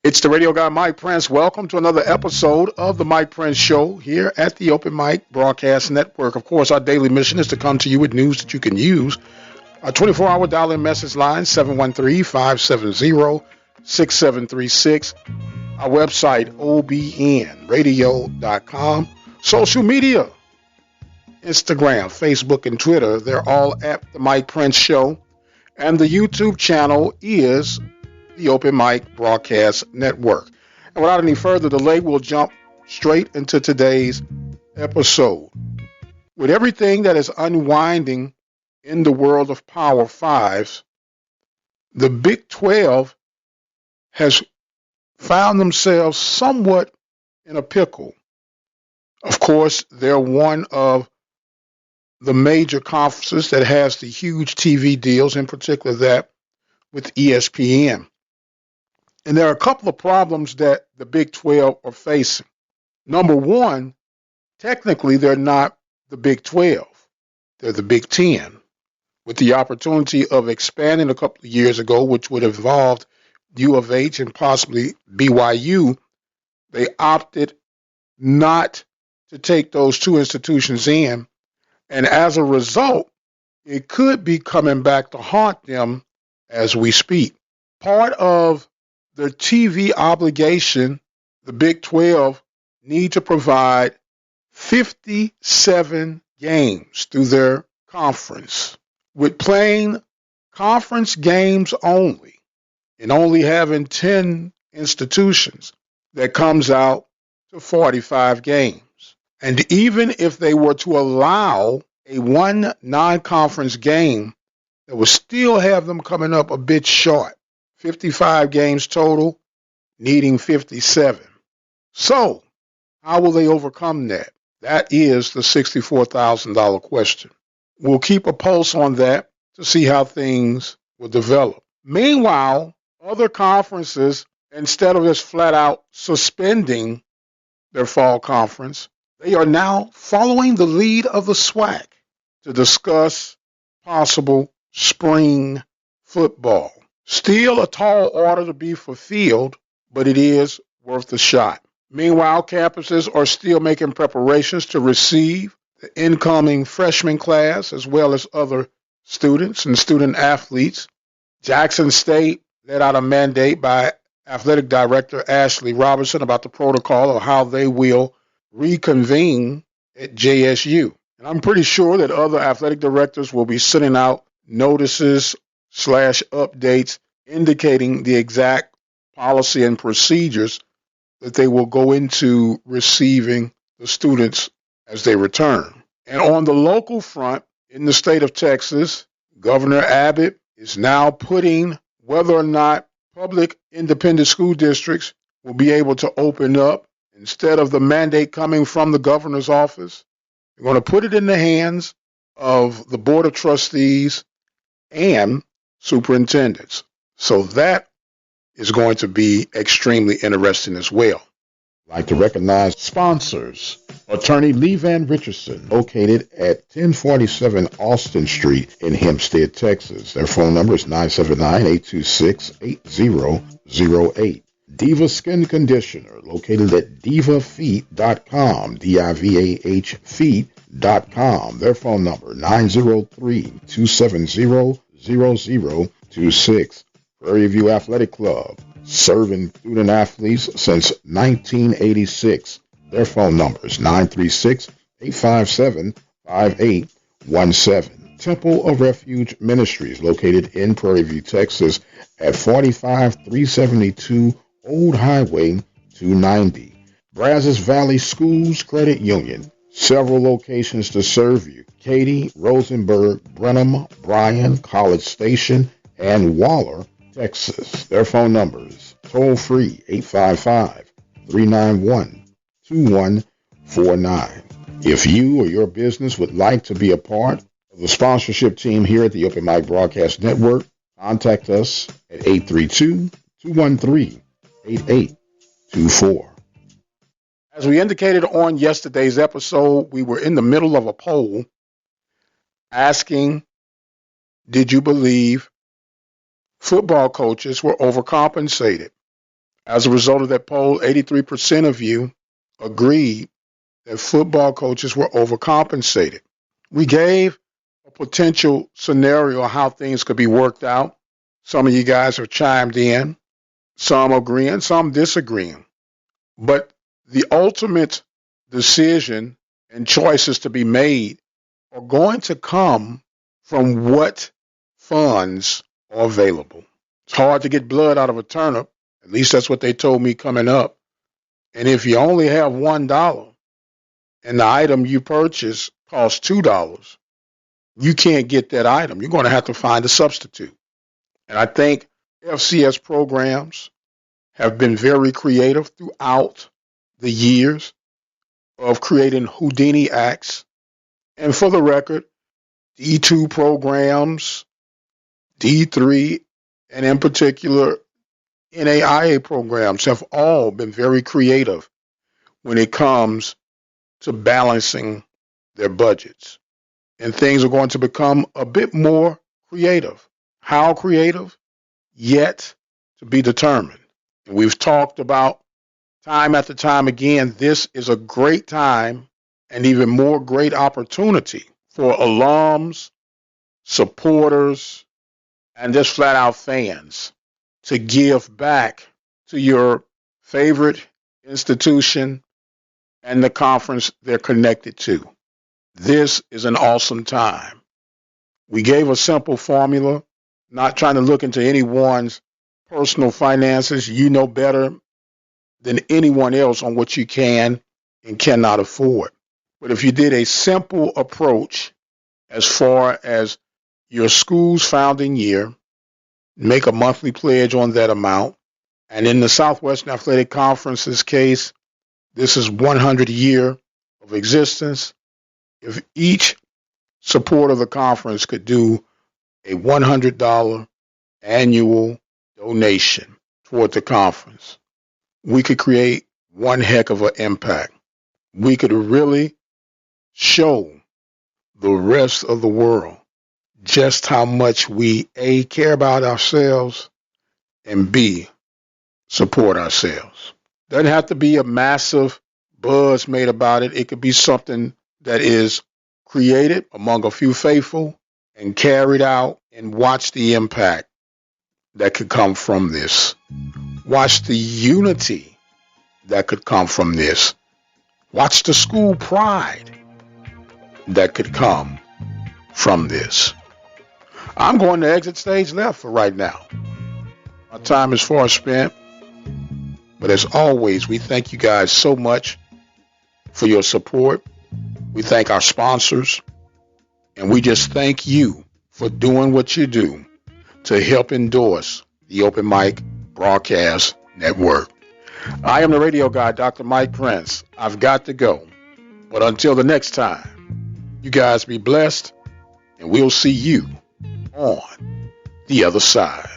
It's the radio guy, Mike Prince. Welcome to another episode of the Mike Prince Show here at the Open Mic Broadcast Network. Of course, our daily mission is to come to you with news that you can use. Our 24-hour dial-in message line, 713-570-6736. Our website, obnradio.com. Social media, Instagram, Facebook, and Twitter, they're all at the Mike Prince Show. And the YouTube channel is the Open Mic Broadcast Network. And without any further delay, we'll jump straight into today's episode. With everything that is unwinding in the world of Power Fives, the Big 12 has found themselves somewhat in a pickle. Of course, they're one of the major conferences that has the huge TV deals, in particular that with ESPN. And there are a couple of problems that the Big 12 are facing. Number one, technically they're not the Big 12. They're the Big 10. With the opportunity of expanding a couple of years ago, which would have involved U of H and possibly BYU, they opted not to take those two institutions in. And as a result, it could be coming back to haunt them as we speak. Part of their TV obligation, the Big 12 need to provide 57 games through their conference. With playing conference games only and only having 10 institutions, that comes out to 45 games. And even if they were to allow a one non-conference game, that would still have them coming up a bit short. 55 games total, needing 57. So, how will they overcome that? That is the $64,000 question. We'll keep a pulse on that to see how things will develop. Meanwhile, other conferences, instead of just flat out suspending their fall conference, they are now following the lead of the SWAC to discuss possible spring football. Still a tall order to be fulfilled, but it is worth a shot. Meanwhile, campuses are still making preparations to receive the incoming freshman class as well as other students and student athletes. Jackson State let out a mandate by Athletic Director Ashley Robertson about the protocol of how they will reconvene at JSU. And I'm pretty sure that other athletic directors will be sending out notices/updates indicating the exact policy and procedures that they will go into receiving the students as they return. And on the local front, in the state of Texas, Governor Abbott is now putting whether or not public independent school districts will be able to open up. Instead of the mandate coming from the governor's office, they're going to put it in the hands of the Board of Trustees and superintendents. So that is going to be extremely interesting as well. I'd like to recognize sponsors. Attorney Lee Van Richardson, located at 1047 Austin Street in Hempstead, Texas. Their phone number is 979-826-8008. Diva Skin Conditioner, located at divafeet.com, D-I-V-A-H feet.com. Their phone number, 903-270-0026. Prairie View Athletic Club, serving student athletes since 1986. Their phone number is 936-857-5817. Temple of Refuge Ministries, located in Prairie View, Texas, at 45372 Old Highway 290. Brazos Valley Schools Credit Union, several locations to serve you. Katy, Rosenberg, Brenham, Bryan, College Station, and Waller, Texas. Their phone numbers, toll free, 855-391-2149. If you or your business would like to be a part of the sponsorship team here at the Open Mic Broadcast Network, contact us at 832-213-8824. As we indicated on yesterday's episode, we were in the middle of a poll asking, did you believe football coaches were overcompensated? As a result of that poll, 83% of you agreed that football coaches were overcompensated. We gave a potential scenario of how things could be worked out. Some of you guys have chimed in, some agreeing, some disagreeing. But the ultimate decision and choices to be made are going to come from what funds are available. It's hard to get blood out of a turnip. At least that's what they told me coming up. And if you only have $1 and the item you purchase costs $2, you can't get that item. You're going to have to find a substitute. And I think FCS programs have been very creative throughout the years of creating Houdini acts. And for the record, D2 programs, D3, and in particular, NAIA programs have all been very creative when it comes to balancing their budgets. And things are going to become a bit more creative. How creative? Yet to be determined. And we've talked about time after time again, this is a great time and even more great opportunity for alums, supporters, and just flat out fans to give back to your favorite institution and the conference they're connected to. This is an awesome time. We gave a simple formula, not trying to look into anyone's personal finances. You know better than anyone else on what you can and cannot afford. But if you did a simple approach as far as your school's founding year, make a monthly pledge on that amount. And in the Southwestern Athletic Conference's case, this is 100 year of existence. If each supporter of the conference could do a $100 annual donation toward the conference, we could create one heck of an impact. We could really show the rest of the world just how much we, A, care about ourselves, and B, support ourselves. Doesn't have to be a massive buzz made about it. It could be something that is created among a few faithful and carried out, and watch the impact that could come from this. Watch the unity that could come from this. Watch the school pride that could come from this. I'm going to exit stage left for right now. My time is far spent. But as always, we thank you guys so much for your support. We thank our sponsors. And we just thank you for doing what you do to help endorse the Open Mic Broadcast Network. I am the radio guy, Dr. Mike Prince. I've got to go. But until the next time, you guys be blessed, and we'll see you on the other side.